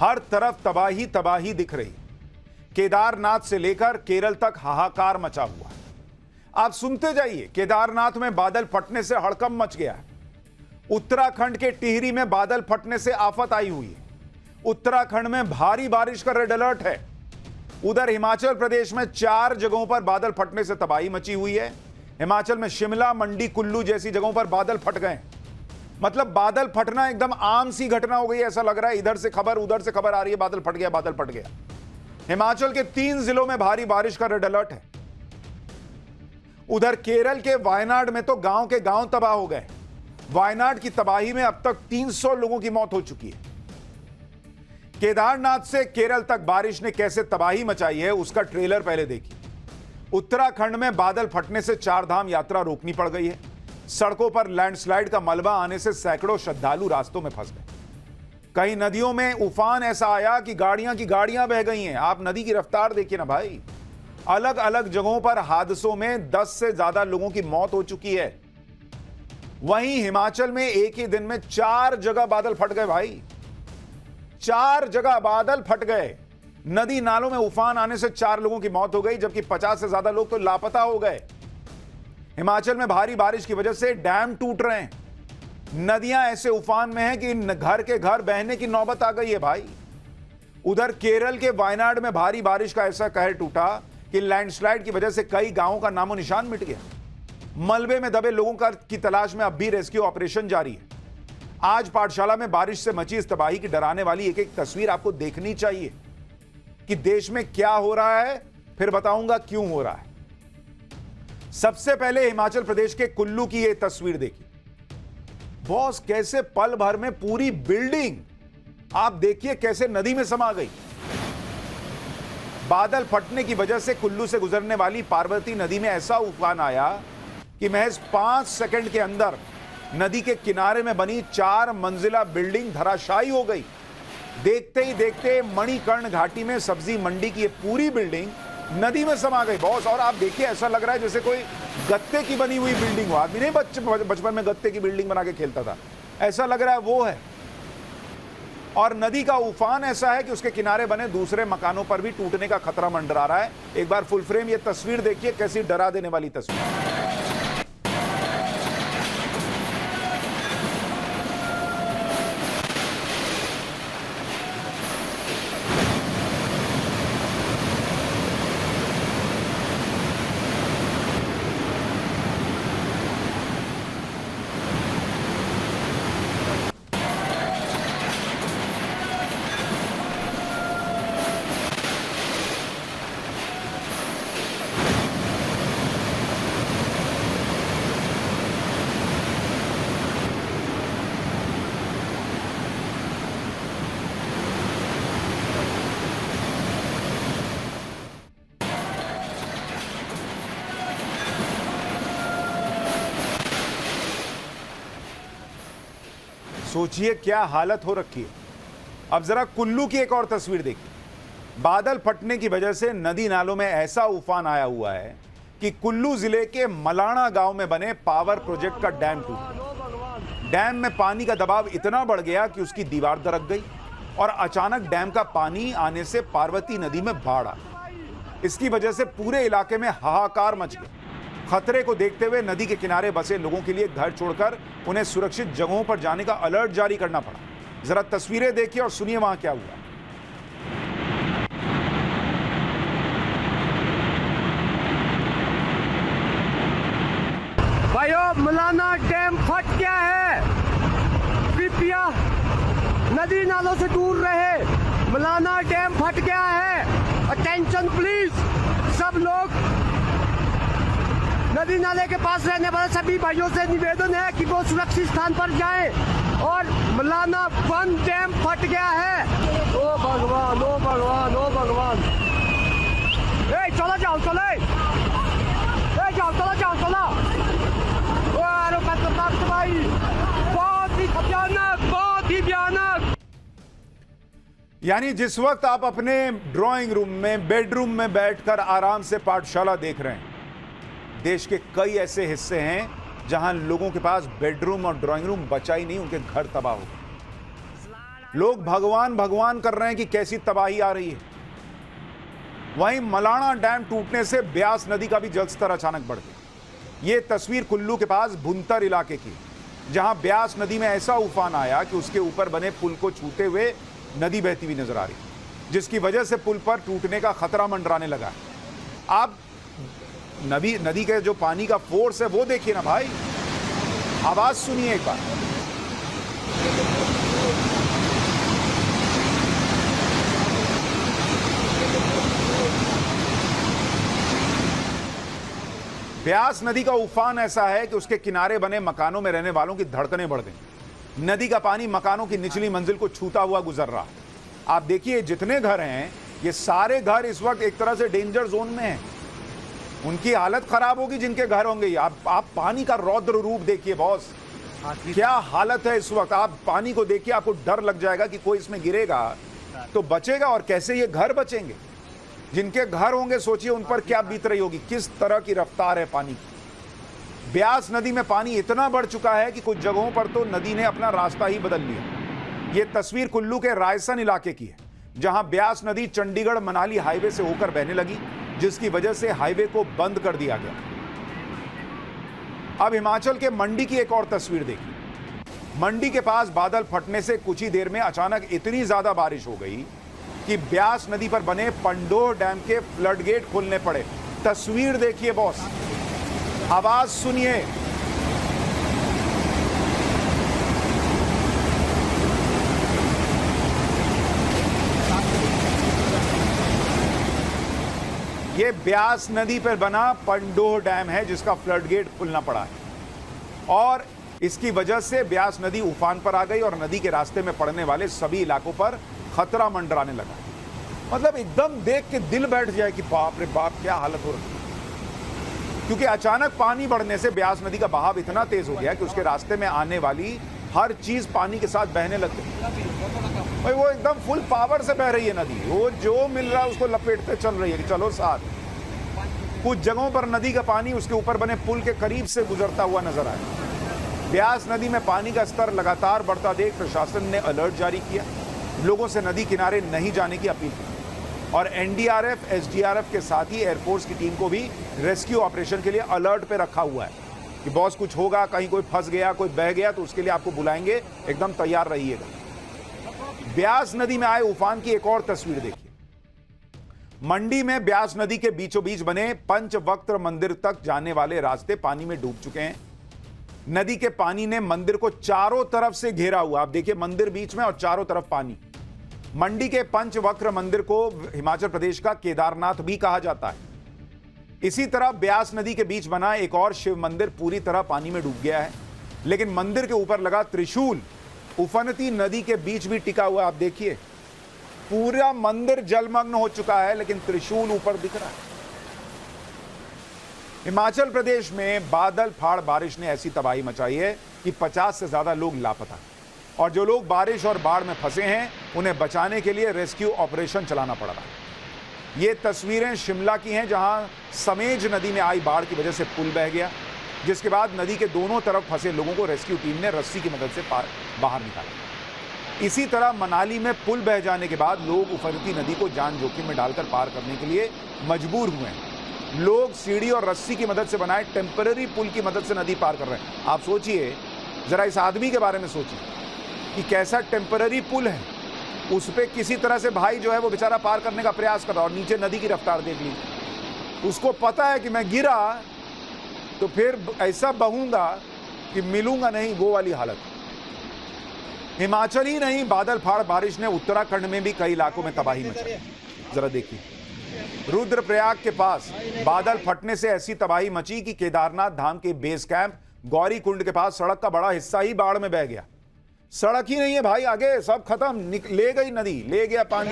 हर तरफ तबाही तबाही दिख रही। केदारनाथ से लेकर केरल तक हाहाकार मचा हुआ। आप सुनते जाइए। केदारनाथ में बादल फटने से हड़कंप मच गया है। उत्तराखंड के टिहरी में बादल फटने से आफत आई हुई है। उत्तराखंड में भारी बारिश का रेड अलर्ट है। उधर हिमाचल प्रदेश में 4 जगहों पर बादल फटने से तबाही मची हुई है। हिमाचल में शिमला, मंडी, कुल्लू जैसी जगहों पर बादल फट गए। मतलब बादल फटना एकदम आम सी घटना हो गई, ऐसा लग रहा है। इधर से खबर उधर से खबर आ रही है, बादल फट गया, बादल फट गया। हिमाचल के 3 जिलों में भारी बारिश का रेड अलर्ट है। उधर केरल के वायनाड में तो गांव के गांव तबाह हो गए। वायनाड की तबाही में अब तक 300 लोगों की मौत हो चुकी है। केदारनाथ से केरल तक बारिश ने कैसे तबाही मचाई है, उसका ट्रेलर पहले देखिए। उत्तराखंड में बादल फटने से 4 धाम यात्रा रोकनी पड़ गई है। सड़कों पर लैंडस्लाइड का मलबा आने से सैकड़ों श्रद्धालु रास्तों में फंस गए। कई नदियों में उफान ऐसा आया कि गाड़ियां की गाड़ियां बह गई हैं। आप नदी की रफ्तार देखिए ना भाई। अलग अलग जगहों पर हादसों में 10 से ज्यादा लोगों की मौत हो चुकी है। वहीं हिमाचल में एक ही दिन में 4 जगह बादल फट गए भाई। 4 जगह बादल फट गए। नदी नालों में उफान आने से 4 लोगों की मौत हो गई, जबकि 50 से ज्यादा लोग तो लापता हो गए। हिमाचल में भारी बारिश की वजह से डैम टूट रहे हैं। नदियां ऐसे उफान में हैं कि घर के घर बहने की नौबत आ गई है भाई। उधर केरल के वायनाड में भारी बारिश का ऐसा कहर टूटा कि लैंडस्लाइड की वजह से कई गांवों का नामो निशान मिट गया। मलबे में दबे लोगों की तलाश में अब भी रेस्क्यू ऑपरेशन जारी है। आज पाठशाला में बारिश से मची इस तबाही की डराने वाली एक एक तस्वीर आपको देखनी चाहिए कि देश में क्या हो रहा है, फिर बताऊंगा क्यों हो रहा है। सबसे पहले हिमाचल प्रदेश के कुल्लू की यह तस्वीर देखिए। बॉस, कैसे पल भर में पूरी बिल्डिंग आप देखिए कैसे नदी में समा गई। बादल फटने की वजह से कुल्लू से गुजरने वाली पार्वती नदी में ऐसा उफान आया कि महज 5 सेकंड के अंदर नदी के किनारे में बनी 4 मंजिला बिल्डिंग धराशायी हो गई। देखते ही देखते मणिकर्ण घाटी में सब्जी मंडी की ये पूरी बिल्डिंग नदी में समा गई बॉस। और आप देखिए, ऐसा लग रहा है जैसे कोई गत्ते की बनी हुई बिल्डिंग हो। आदमी नहीं बचपन में गत्ते की बिल्डिंग बना के खेलता था, ऐसा लग रहा है वो है। और नदी का उफान ऐसा है कि उसके किनारे बने दूसरे मकानों पर भी टूटने का खतरा मंडरा रहा है। एक बार फुल फ्रेम ये तस्वीर देखिए, कैसी डरा देने वाली तस्वीर। सोचिए क्या हालत हो रखी है। अब जरा कुल्लू की एक और तस्वीर देखिए। बादल फटने की वजह से नदी नालों में ऐसा उफान आया हुआ है कि कुल्लू जिले के मलाणा गांव में बने पावर प्रोजेक्ट का डैम टूट गया। डैम में पानी का दबाव इतना बढ़ गया कि उसकी दीवार दरक गई और अचानक डैम का पानी आने से पार्वती नदी में बाढ़ आ गई। इसकी वजह से पूरे इलाके में हाहाकार मच गया। खतरे को देखते हुए नदी के किनारे बसे लोगों के लिए घर छोड़कर उन्हें सुरक्षित जगहों पर जाने का अलर्ट जारी करना पड़ा। जरा तस्वीरें देखिए और सुनिए वहां क्या हुआ। भाइयों, मलाना डैम फट गया है। कृपया नदी नालों से दूर रहे। मलाना डैम फट गया है। Attention please. सब लोग नदी नाले के पास रहने वाले सभी भाइयों से निवेदन है कि वो सुरक्षित स्थान पर जाएं। और मलाना वन डैम फट गया है। ओ भगवान, ओ भगवान, ओ भगवान। चलो जाओ, चलो जाओ, चलो जाओ, चलो। भाई बहुत ही भयानक, बहुत ही भयानक। यानी जिस वक्त आप अपने ड्राइंग रूम में, बेडरूम में बैठकर आराम से पाठशाला देख रहे हैं, देश के कई ऐसे हिस्से हैं जहां लोगों के पास बेडरूम और ड्राइंग रूम बचा ही नहीं, उनके घर तबाह हो गए। लोग भगवान भगवान कर रहे हैं कि कैसी तबाही आ रही है। वहीं मलाना डैम टूटने से ब्यास नदी का भी जलस्तर अचानक बढ़ गया। यह तस्वीर कुल्लू के पास भुंतर इलाके की, जहां ब्यास नदी में ऐसा उफान आया कि उसके ऊपर बने पुल को छूते हुए नदी बहती हुई नजर आ रही, जिसकी वजह से पुल पर टूटने का खतरा मंडराने लगा। आप नदी के जो पानी का फोर्स है वो देखिए ना भाई, आवाज सुनिए एक बार। ब्यास नदी का उफान ऐसा है कि उसके किनारे बने मकानों में रहने वालों की धड़कनें बढ़ गई। नदी का पानी मकानों की निचली मंजिल को छूता हुआ गुजर रहा। आप देखिए जितने घर हैं, ये सारे घर इस वक्त एक तरह से डेंजर जोन में हैं। उनकी हालत खराब होगी जिनके घर होंगे। आप पानी का रौद्र रूप देखिए बॉस, क्या हालत है इस वक्त। आप पानी को देखिए, आपको डर लग जाएगा कि कोई इसमें गिरेगा तो बचेगा, और कैसे ये घर बचेंगे। जिनके घर होंगे सोचिए उन पर क्या बीत रही होगी, किस तरह की रफ्तार है पानी की। ब्यास नदी में पानी इतना बढ़ चुका है कि कुछ जगहों पर तो नदी ने अपना रास्ता ही बदल लिया। यह तस्वीर कुल्लू के रायसन इलाके की है, जहां ब्यास नदी चंडीगढ़ मनाली हाईवे से होकर बहने लगी, जिसकी वजह से हाईवे को बंद कर दिया गया। अब हिमाचल के मंडी की एक और तस्वीर देखिए। मंडी के पास बादल फटने से कुछ ही देर में अचानक इतनी ज्यादा बारिश हो गई कि ब्यास नदी पर बने पंडोह डैम के फ्लड गेट खोलने पड़े। तस्वीर देखिए बॉस, आवाज सुनिए। यह ब्यास नदी पर बना पंडोह डैम है, जिसका फ्लड गेट खुलना पड़ा है, और इसकी वजह से ब्यास नदी उफान पर आ गई और नदी के रास्ते में पड़ने वाले सभी इलाकों पर खतरा मंडराने लगा। मतलब एकदम देख के दिल बैठ जाए कि बाप रे बाप क्या हालत हो रही है। क्योंकि अचानक पानी बढ़ने से ब्यास नदी का बहाव इतना तेज हो गया कि उसके रास्ते में आने वाली हर चीज पानी के साथ बहने लग गई। भाई वो एकदम फुल पावर से बह रही है नदी, वो जो मिल रहा है उसको लपेटते चल रही है कि चलो साथ। कुछ जगहों पर नदी का पानी उसके ऊपर बने पुल के करीब से गुजरता हुआ नजर आया। ब्यास नदी में पानी का स्तर लगातार बढ़ता देख प्रशासन ने अलर्ट जारी किया, लोगों से नदी किनारे नहीं जाने की अपील की, और एनडीआरएफ, एसडीआरएफ के साथ ही एयरफोर्स की टीम को भी रेस्क्यू ऑपरेशन के लिए अलर्ट पे रखा हुआ है कि बॉस कुछ होगा, कहीं कोई फंस गया, कोई बह गया तो उसके लिए आपको बुलाएंगे, एकदम तैयार रहिएगा। ब्यास नदी में आए उफान की एक और तस्वीर देखिए। मंडी में ब्यास नदी के बीचों बीच बने पंचवक्त्र मंदिर तक जाने वाले रास्ते पानी में डूब चुके हैं। नदी के पानी ने मंदिर को चारों तरफ से घेरा हुआ। आप देखिए मंदिर बीच में और चारों तरफ पानी। मंडी के पंचवक्त्र मंदिर को हिमाचल प्रदेश का केदारनाथ भी कहा जाता है। इसी तरह ब्यास नदी के बीच बना एक और शिव मंदिर पूरी तरह पानी में डूब गया है, लेकिन मंदिर के ऊपर लगा त्रिशूल उफनती नदी के बीच भी टिका हुआ। आप देखिए पूरा मंदिर जलमग्न हो चुका है, लेकिन त्रिशूल ऊपर दिख रहा है। हिमाचल प्रदेश में बादल फाड़ बारिश ने ऐसी तबाही मचाई है कि 50 से ज्यादा लोग लापता, और जो लोग बारिश और बाढ़ में फंसे हैं उन्हें बचाने के लिए रेस्क्यू ऑपरेशन चलाना पड़ रहा है। ये तस्वीरें शिमला की हैं, जहां समेज नदी में आई बाढ़ की वजह से पुल बह गया, जिसके बाद नदी के दोनों तरफ फंसे लोगों को रेस्क्यू टीम ने रस्सी की मदद से बाहर निकाला। इसी तरह मनाली में पुल बह जाने के बाद लोग उफनती नदी को जान जोखिम में डालकर पार करने के लिए मजबूर हुए हैं। लोग सीढ़ी और रस्सी की मदद से बनाए टेम्पररी पुल की मदद से नदी पार कर रहे हैं। आप सोचिए जरा, इस आदमी के बारे में सोचिए कि कैसा टेम्पररी पुल है, उस पर किसी तरह से भाई जो है वो बेचारा पार करने का प्रयास कर रहा, और नीचे नदी की रफ्तार देख लीजिए। उसको पता है कि मैं गिरा तो फिर ऐसा बहूंगा कि मिलूंगा नहीं, वो वाली हालत। हिमाचल ही नहीं, बादल फाड़ बारिश ने उत्तराखंड में भी कई इलाकों में तबाही मचाई। जरा देखिए, रुद्रप्रयाग के पास बादल फटने से ऐसी तबाही मची कि केदारनाथ धाम के बेस कैंप गौरी कुंड के पास सड़क का बड़ा हिस्सा ही बाढ़ में बह गया। सड़क ही नहीं है भाई, आगे सब खत्म, ले गई नदी, ले गया पानी।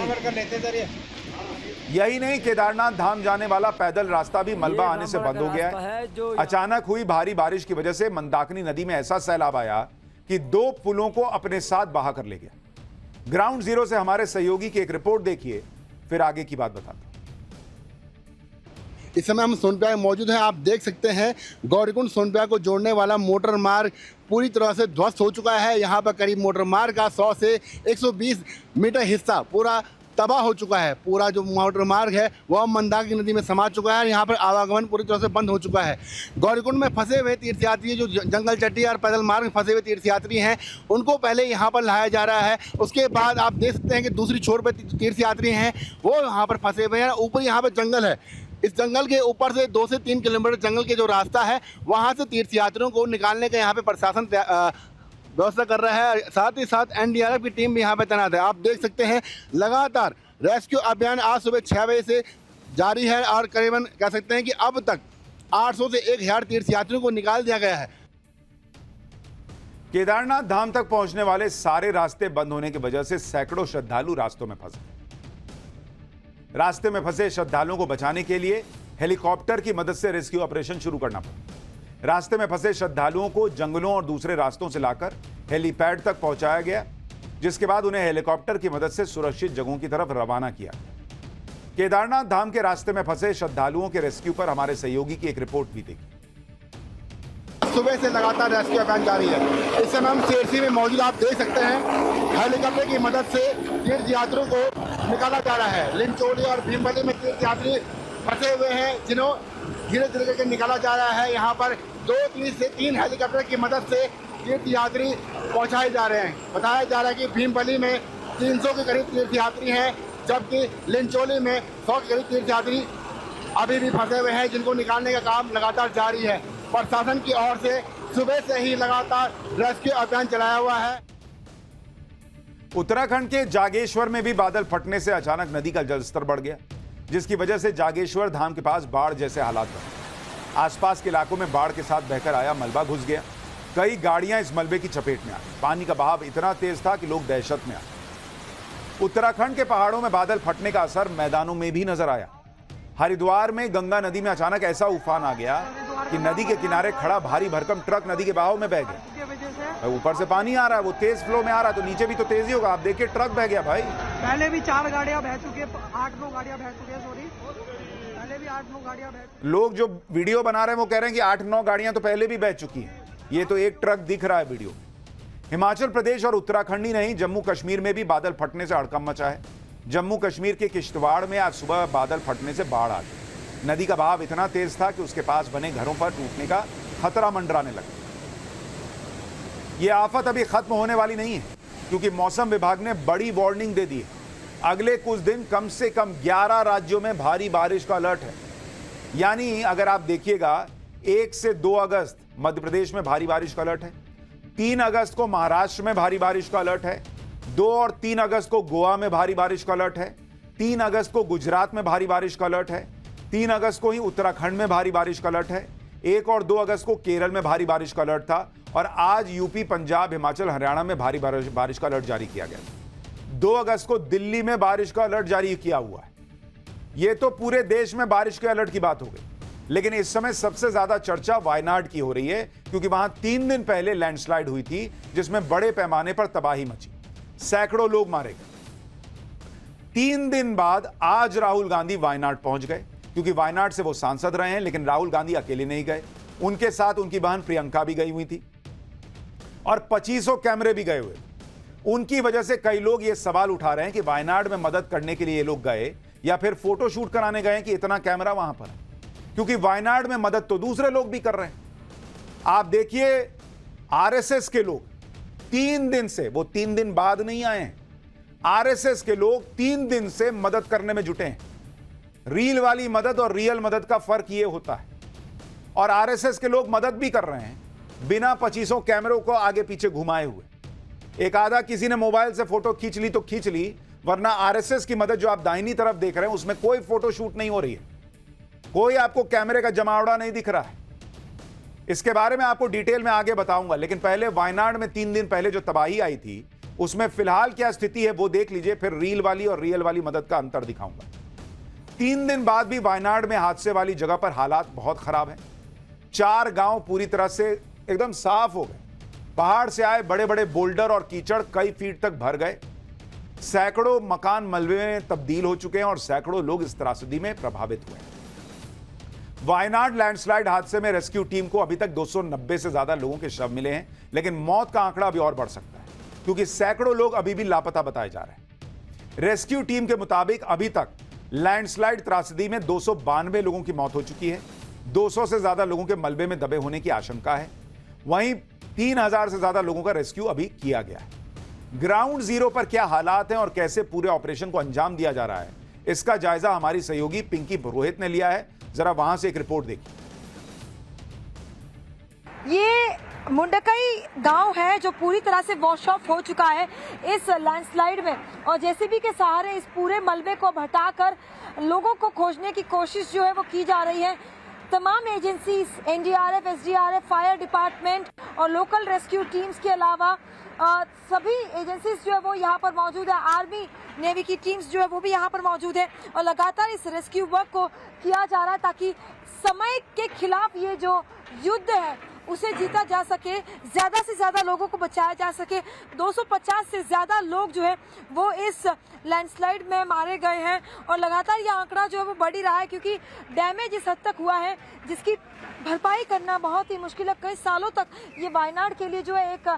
यही नहीं, केदारनाथ धाम जाने वाला पैदल रास्ता भी मलबा आने से बंद हो गया है। अचानक हुई भारी बारिश की वजह से मंदाकिनी नदी में ऐसा सैलाब आया कि 2 पुलों को अपने साथ बहा कर ले गया। ग्राउंड जीरो से हमारे सहयोगी की एक रिपोर्ट देखिए, फिर आगे की बात बताता हूं। इस समय हम सोनप्याग में मौजूद हैं। आप देख सकते हैं गौरीकुंड सोनप्याग को जोड़ने वाला मोटर मार्ग पूरी तरह से ध्वस्त हो चुका है। यहाँ पर करीब मोटर मार्ग का 100 से 120 मीटर हिस्सा पूरा तबाह हो चुका है। पूरा जो मोटर मार्ग है वह मंदाकिनी नदी में समा चुका है। यहाँ पर आवागमन पूरी तरह से बंद हो चुका है। गौरीकुंड में फंसे हुए तीर्थयात्री, जो जंगल चट्टी और पैदल मार्ग में फंसे हुए तीर्थयात्री हैं, उनको पहले यहाँ पर लाया जा रहा है। उसके बाद आप देख सकते हैं कि दूसरी छोर पर तीर्थयात्री हैं, वो यहाँ पर फंसे हुए हैं। ऊपर यहाँ पर जंगल है। इस जंगल के ऊपर से 2 से 3 किलोमीटर जंगल के जो रास्ता है, वहाँ से तीर्थयात्रियों को निकालने का यहाँ पे प्रशासन व्यवस्था कर रहा है। साथ ही साथ एनडीआरएफ की टीम भी यहाँ पे तैनात है। आप देख सकते हैं लगातार रेस्क्यू अभियान आज सुबह 6 बजे से जारी है और करीबन कह सकते हैं कि अब तक 800 से 1000 तीर्थयात्रियों को निकाल दिया गया है। केदारनाथ धाम तक पहुंचने वाले सारे रास्ते बंद होने की वजह से सैकड़ों श्रद्धालु रास्तों में फंसे। रास्ते में फंसे श्रद्धालुओं को बचाने के लिए हेलीकॉप्टर की मदद से रेस्क्यू ऑपरेशन शुरू करना पड़ा। रास्ते में फंसे श्रद्धालुओं को जंगलों और दूसरे रास्तों से लाकर हेलीपैड तक पहुंचाया गया, जिसके बाद उन्हें हेलीकॉप्टर की मदद से सुरक्षित जगहों की तरफ रवाना किया। केदारनाथ धाम के रास्ते में फंसे श्रद्धालुओं के रेस्क्यू पर हमारे सहयोगी की एक रिपोर्ट भी देखी। सुबह से लगातार रेस्क्यू अभियान जारी है। इस समय हम सेरसी में मौजूद, आप देख सकते हैं हेलीकॉप्टर की मदद से तीर्थयात्रियों को निकाला जा रहा है। लिंचोली और भीमबली में तीर्थयात्री फंसे हुए हैं, जिन्हों धीरे धीरे करके निकाला जा रहा है। यहाँ पर 2 से 3 हेलीकॉप्टर की मदद से तीर्थयात्री पहुँचाए जा रहे हैं। बताया जा रहा है कि भीमबली में 300 के करीब तीर्थयात्री हैं, जबकि लिंचोली में 100 के करीब तीर्थयात्री अभी भी फंसे हुए हैं, जिनको निकालने का काम लगातार जारी है। प्रशासन की ओर से सुबह से ही लगातार रेस्क्यू अभियान चलाया हुआ है। उत्तराखंड के जागेश्वर में भी बादल फटने से अचानक नदी का जलस्तर बढ़ गया, जिसकी वजह से जागेश्वर धाम के पास बाढ़ जैसे हालात बने। आसपास के इलाकों में बाढ़ के साथ बहकर आया मलबा घुस गया। कई गाड़ियां इस मलबे की चपेट में आ गई। पानी का बहाव इतना तेज था कि लोग दहशत में आ गए। उत्तराखंड के पहाड़ों में बादल फटने का असर मैदानों में भी नजर आया। हरिद्वार में गंगा नदी में अचानक ऐसा उफान आ गया कि नदी के किनारे खड़ा भारी भरकम ट्रक नदी के बहाव में बह गया। ऊपर से पानी आ रहा है, वो तेज फ्लो में आ रहा है, तो नीचे भी तो तेजी होगा। आप देखिए ट्रक बह गया भाई। पहले भी 4 गाड़ियां बह चुकी है, 8-9 गाड़ियां बह चुकी है। सॉरी, पहले भी 8-9 गाड़ियां बह। लोग जो वीडियो बना रहे हैं वो कह रहे हैं कि 8-9 गाड़ियां तो पहले भी बह चुकी हैं। ये तो एक ट्रक दिख रहा है वीडियो। हिमाचल प्रदेश और उत्तराखंड ही नहीं, जम्मू कश्मीर में भी बादल फटने से हड़कंप मचा है। जम्मू कश्मीर के किश्तवाड़ में आज सुबह बादल फटने से बाढ़ आ गई। नदी का बहाव इतना तेज था कि उसके पास बने घरों पर टूटने का खतरा मंडराने लगा। यह आफत अभी खत्म होने वाली नहीं है, क्योंकि मौसम विभाग ने बड़ी वार्निंग दे दी है। अगले कुछ दिन कम से कम 11 राज्यों में भारी बारिश का अलर्ट है। यानी अगर आप देखिएगा, 1 से 2 अगस्त मध्य प्रदेश में भारी बारिश का अलर्ट है, 3 अगस्त को महाराष्ट्र में भारी बारिश का अलर्ट है, 2 और 3 अगस्त को गोवा में भारी बारिश का अलर्ट है, 3 अगस्त को गुजरात में भारी बारिश का अलर्ट है, 3 अगस्त को ही उत्तराखंड में भारी बारिश का अलर्ट है, 1 और 2 अगस्त को केरल में भारी बारिश का अलर्ट था, और आज यूपी, पंजाब, हिमाचल, हरियाणा में भारी बारिश का अलर्ट जारी किया गया। 2 अगस्त को दिल्ली में बारिश का अलर्ट जारी किया हुआ है। यह तो पूरे देश में बारिश के अलर्ट की बात हो गई, लेकिन इस समय सबसे ज्यादा चर्चा वायनाड की हो रही है, क्योंकि वहां 3 दिन पहले लैंडस्लाइड हुई थी, जिसमें बड़े पैमाने पर तबाही मची, सैकड़ों लोग मारे गए। 3 दिन बाद आज राहुल गांधी वायनाड पहुंच गए, क्योंकि वायनाड से वो सांसद रहे हैं। लेकिन राहुल गांधी अकेले नहीं गए, उनके साथ उनकी बहन प्रियंका भी गई हुई थी, और 2500 कैमरे भी गए हुए। उनकी वजह से कई लोग ये सवाल उठा रहे हैं कि वायनाड में मदद करने के लिए ये लोग गए या फिर फोटो शूट कराने गए कि इतना कैमरा वहां पर है, क्योंकि वायनाड में मदद तो दूसरे लोग भी कर रहे हैं। आप देखिए, आरएसएस के लोग 3 दिन से, वो 3 दिन बाद नहीं आए हैं, आरएसएस के लोग 3 दिन से मदद करने में जुटे हैं। रील वाली मदद और रियल मदद का फर्क ये होता है। और आरएसएस के लोग मदद भी कर रहे हैं बिना 2500 कैमरों को आगे पीछे घुमाए हुए। एक आधा किसी ने मोबाइल से फोटो खींच ली तो खींच ली, वरना आरएसएस की मदद जो आप दाहिनी तरफ देख रहे हैं उसमें कोई फोटो शूट नहीं हो रही है, कोई आपको कैमरे का जमावड़ा नहीं दिख रहा है। इसके बारे में आपको डिटेल में आगे बताऊंगा, लेकिन पहले वायनाड में 3 दिन पहले जो तबाही आई थी उसमें फिलहाल क्या स्थिति है वो देख लीजिए, फिर रील वाली और रियल वाली मदद का अंतर दिखाऊंगा। 3 दिन बाद भी वायनाड में हादसे वाली जगह पर हालात बहुत खराब हैं। 4 गांव पूरी तरह से एकदम साफ हो गए। पहाड़ से आए बड़े बड़े बोल्डर और कीचड़ कई फीट तक भर गए। सैकड़ों मकान मलबे में तब्दील हो चुके हैं और सैकड़ों लोग इस त्रासदी में प्रभावित हुए हैं। वायनाड लैंडस्लाइड हादसे में रेस्क्यू टीम को अभी तक 290 से ज्यादा लोगों के शव मिले हैं, लेकिन मौत का आंकड़ा अभी और बढ़ सकता है क्योंकि सैकड़ों लोग अभी भी लापता बताए जा रहे हैं। रेस्क्यू टीम के मुताबिक अभी तक लैंडस्लाइड त्रासदी में 292 लोगों की मौत हो चुकी है। 200 से ज्यादा लोगों के मलबे में दबे होने की आशंका है। वहीं 3000 से ज्यादा लोगों का रेस्क्यू अभी किया गया है। ग्राउंड जीरो पर क्या हालात हैं और कैसे पूरे ऑपरेशन को अंजाम दिया जा रहा है, इसका जायजा हमारी सहयोगी पिंकी पुरोहित ने लिया है। जरा वहां से एक रिपोर्ट देखिए। ये मुंडकई गांव है जो पूरी तरह से वॉश ऑफ हो चुका है इस लैंडस्लाइड में, और जेसीबी के सहारे इस पूरे मलबे को हटाकर लोगों को खोजने की कोशिश जो है वो की जा रही है। तमाम agencies, NDRF, SDRF, fire department और लोकल रेस्क्यू टीम्स के अलावा सभी एजेंसीज जो है वो यहाँ पर मौजूद है। आर्मी, नेवी की टीम्स जो है वो भी यहाँ पर मौजूद है और लगातार इस रेस्क्यू वर्क को किया जा रहा है ताकि समय के खिलाफ ये जो युद्ध है उसे जीता जा सके, ज्यादा से ज्यादा लोगों को बचाया जा सके। 250 से ज्यादा लोग जो है वो इस लैंडस्लाइड में मारे गए हैं और लगातार ये आंकड़ा जो है वो बढ़ ही रहा है क्योंकि डैमेज इस हद तक हुआ है जिसकी भरपाई करना बहुत ही मुश्किल है। कई सालों तक ये वायनाड के लिए जो है एक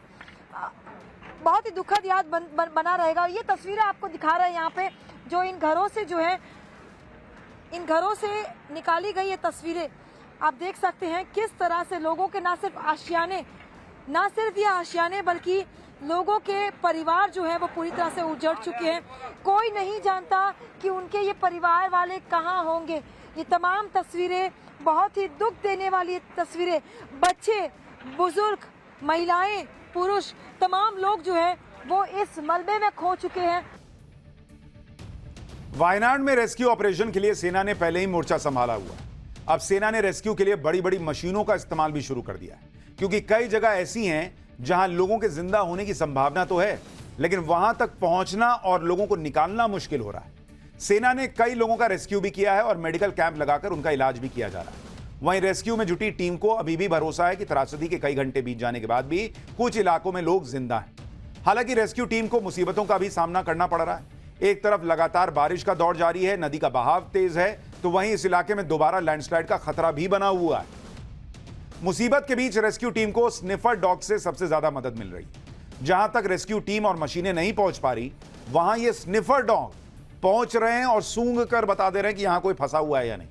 बहुत ही दुखद याद बना रहेगा। और ये तस्वीरें आपको दिखा रहे हैं यहाँ पे जो इन घरों से जो है इन घरों से निकाली गई ये तस्वीरें आप देख सकते हैं किस तरह से लोगों के ना सिर्फ ये आशियाने बल्कि लोगों के परिवार जो है वो पूरी तरह से उजड़ चुके हैं। कोई नहीं जानता कि उनके ये परिवार वाले कहाँ होंगे। ये तमाम तस्वीरें बहुत ही दुख देने वाली तस्वीरें, बच्चे, बुजुर्ग, महिलाएं, पुरुष, तमाम लोग जो है वो इस मलबे में खो चुके हैं। वायनाड में रेस्क्यू ऑपरेशन के लिए सेना ने पहले ही मोर्चा संभाला हुआ है। अब सेना ने रेस्क्यू के लिए बड़ी बड़ी मशीनों का इस्तेमाल भी शुरू कर दिया है क्योंकि कई जगह ऐसी हैं जहां लोगों के जिंदा होने की संभावना तो है, लेकिन वहां तक पहुंचना और लोगों को निकालना मुश्किल हो रहा है। सेना ने कई लोगों का रेस्क्यू भी किया है और मेडिकल कैंप लगाकर उनका इलाज भी किया जा रहा है। वहीं रेस्क्यू में जुटी टीम को अभी भी भरोसा है कि त्रासदी के कई घंटे बीत जाने के बाद भी कुछ इलाकों में लोग जिंदा हैं। हालांकि रेस्क्यू टीम को मुसीबतों का भी सामना करना पड़ रहा है। एक तरफ लगातार बारिश का दौर जारी है, नदी का बहाव तेज है, तो वहीं इस इलाके में दोबारा लैंडस्लाइड का खतरा भी बना हुआ है। मुसीबत के बीच रेस्क्यू टीम को स्निफर डॉग से सबसे ज्यादा मदद मिल रही है। जहां तक रेस्क्यू टीम और मशीनें नहीं पहुंच पा रही, वहां ये स्निफर डॉग पहुंच रहे हैं और सूंघ कर बता दे रहे हैं कि यहां कोई फंसा हुआ है या नहीं।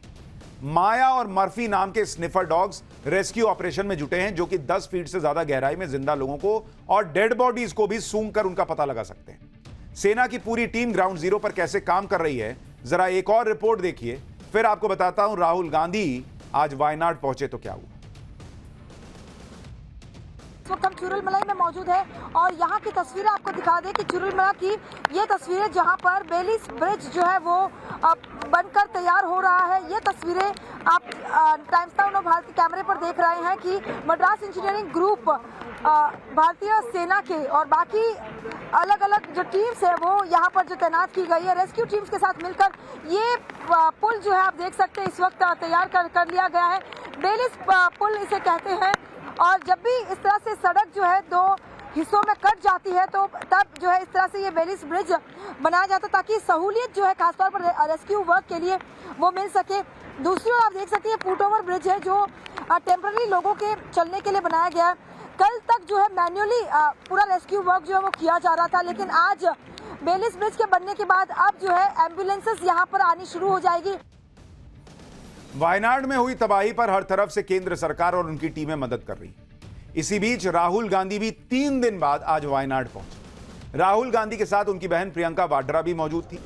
माया और मर्फी नाम के स्निफर डॉग्स रेस्क्यू ऑपरेशन में जुटे हैं जो कि 10 फीट से ज्यादा गहराई में जिंदा लोगों को और डेड बॉडीज को भी सूंघ कर उनका पता लगा सकते हैं। सेना की पूरी टीम ग्राउंड जीरो पर कैसे काम कर रही है, जरा एक और रिपोर्ट देखिए, फिर आपको बताता हूं राहुल गांधी आज वायनाड पहुंचे तो क्या हुआ। इस वक्त हम चुरलमलाई में मौजूद है और यहाँ की तस्वीरें आपको दिखा दें कि चुरलमला की ये तस्वीरें जहाँ पर बेलिस ब्रिज जो है वो बनकर तैयार हो रहा है। ये तस्वीरें आप टाइम्स टाउन और भारत के कैमरे पर देख रहे हैं कि मद्रास इंजीनियरिंग ग्रुप, भारतीय सेना के और बाकी अलग अलग जो टीम्स है वो यहाँ पर जो तैनात की गई है रेस्क्यू टीम्स के साथ मिलकर ये पुल जो है आप देख सकते हैं इस वक्त तैयार कर लिया गया है। बेलिस पुल इसे कहते हैं और जब भी इस तरह से सड़क जो है दो हिस्सों में कट जाती है तो तब जो है इस तरह से ये बेलिस ब्रिज बनाया जाता है ताकि सहूलियत जो है खासतौर पर रेस्क्यू वर्क के लिए वो मिल सके। दूसरी ओर आप देख सकते हैं फुट ओवर ब्रिज है जो टेम्पररी लोगों के चलने के लिए बनाया गया है। कल तक जो है मैन्युअली पूरा रेस्क्यू वर्क जो है वो किया जा रहा था, लेकिन आज बेलिस ब्रिज के बनने के बाद अब जो है एम्बुलेंसेस यहाँ पर आनी शुरू हो जाएगी। वायनाड में हुई तबाही पर हर तरफ से केंद्र सरकार और उनकी टीमें मदद कर रही। इसी बीच राहुल गांधी भी 3 दिन बाद आज वायनाड पहुंचे। राहुल गांधी के साथ उनकी बहन प्रियंका वाड्रा भी मौजूद थी।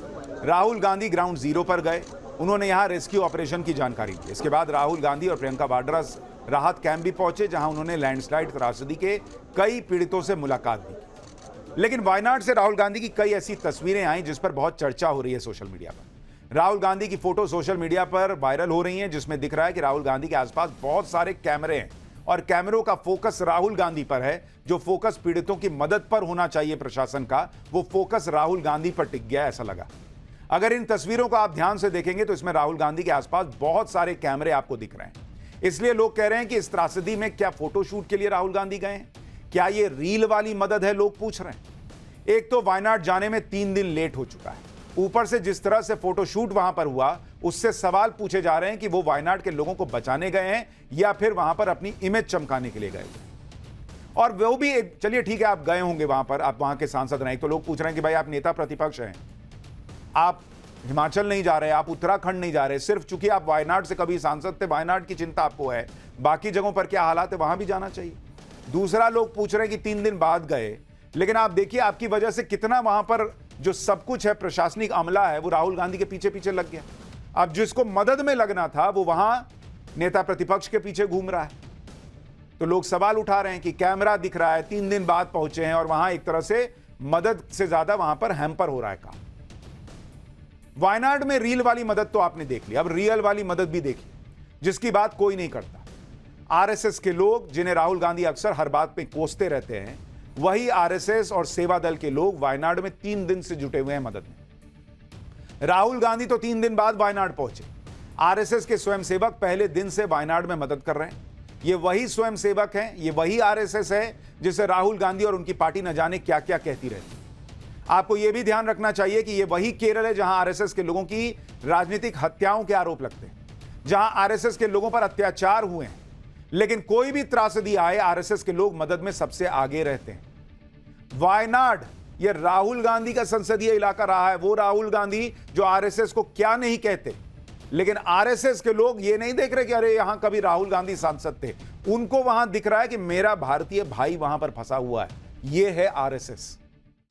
राहुल गांधी ग्राउंड जीरो पर गए, उन्होंने यहां रेस्क्यू ऑपरेशन की जानकारी दी। इसके बाद राहुल गांधी और प्रियंका वाड्रा राहत कैंप भी पहुंचे जहां उन्होंने लैंडस्लाइड त्रासदी के कई पीड़ितों से मुलाकात भी की। लेकिन वायनाड से राहुल गांधी की कई ऐसी तस्वीरें आई जिस पर बहुत चर्चा हो रही है सोशल मीडिया पर। राहुल गांधी की फोटो सोशल मीडिया पर वायरल हो रही हैं जिसमें दिख रहा है कि राहुल गांधी के आसपास बहुत सारे कैमरे हैं और कैमरों का फोकस राहुल गांधी पर है। जो फोकस पीड़ितों की मदद पर होना चाहिए प्रशासन का, वो फोकस राहुल गांधी पर टिक गया, ऐसा लगा। अगर इन तस्वीरों को आप ध्यान से देखेंगे तो इसमें राहुल गांधी के आसपास बहुत सारे कैमरे आपको दिख रहे हैं। इसलिए लोग कह रहे हैं कि इस त्रासदी में क्या फोटोशूट के लिए राहुल गांधी गए हैं, क्या ये रील वाली मदद है, लोग पूछ रहे हैं। एक तो वायनाड जाने में 3 दिन लेट हो चुका है, ऊपर से जिस तरह से फोटोशूट वहां पर हुआ, उससे सवाल पूछे जा रहे हैं कि वो वायनाड के लोगों को बचाने गए हैं या फिर वहां पर अपनी इमेज चमकाने के लिए गए। और वो भी एक, चलिए ठीक है, आप गए होंगे वहां पर, आप वहां के सांसद रहे, तो लोग पूछ रहे हैं कि भाई आप नेता प्रतिपक्ष हैं, आप हिमाचल नहीं जा रहे, आप उत्तराखंड नहीं जा रहे, सिर्फ चूंकि आप वायनाड से कभी सांसद थे, वायनाड की चिंता आपको है, बाकी जगहों पर क्या हालात है वहां भी जाना चाहिए। दूसरा, लोग पूछ रहे हैं कि 3 दिन बाद गए, लेकिन आप देखिए आपकी वजह से कितना वहां पर जो सब कुछ है, प्रशासनिक अमला है, वो राहुल गांधी के पीछे पीछे लग गया। अब जिसको मदद में लगना था वो वहां नेता प्रतिपक्ष के पीछे घूम रहा है। तो लोग सवाल उठा रहे हैं कि कैमरा दिख रहा है, 3 दिन बाद पहुंचे हैं और वहां एक तरह से मदद से ज्यादा वहां पर हैम्पर हो रहा है काम। वायनाड में रील वाली मदद तो आपने देख ली, अब रियल वाली मदद भी देखी, जिसकी बात कोई नहीं करता। आरएसएस के लोग, जिन्हें राहुल गांधी अक्सर हर बात पे कोसते रहते हैं, वही आरएसएस और सेवा दल के लोग वायनाड में 3 दिन से जुटे हुए हैं मदद में। राहुल गांधी तो 3 दिन बाद वायनाड पहुंचे, आरएसएस के स्वयंसेवक पहले दिन से वायनाड में मदद कर रहे हैं। ये वही स्वयंसेवक हैं, ये वही आरएसएस है जिसे राहुल गांधी और उनकी पार्टी न जाने क्या क्या कहती रहती। आपको यह भी ध्यान रखना चाहिए कि यह वही केरल है जहां आरएसएस के लोगों की राजनीतिक हत्याओं के आरोप लगते हैं, जहां आरएसएस के लोगों पर अत्याचार हुए हैं, लेकिन कोई भी त्रासदी आए आरएसएस के लोग मदद में सबसे आगे रहते हैं। वायनाड यह राहुल गांधी का संसदीय इलाका रहा है, वो राहुल गांधी जो आरएसएस को क्या नहीं कहते, लेकिन आरएसएस के लोग ये नहीं देख रहे कि अरे यहां कभी राहुल गांधी सांसद थे। उनको वहां दिख रहा है कि मेरा भारतीय भाई वहां पर फंसा हुआ है। यह है आरएसएस।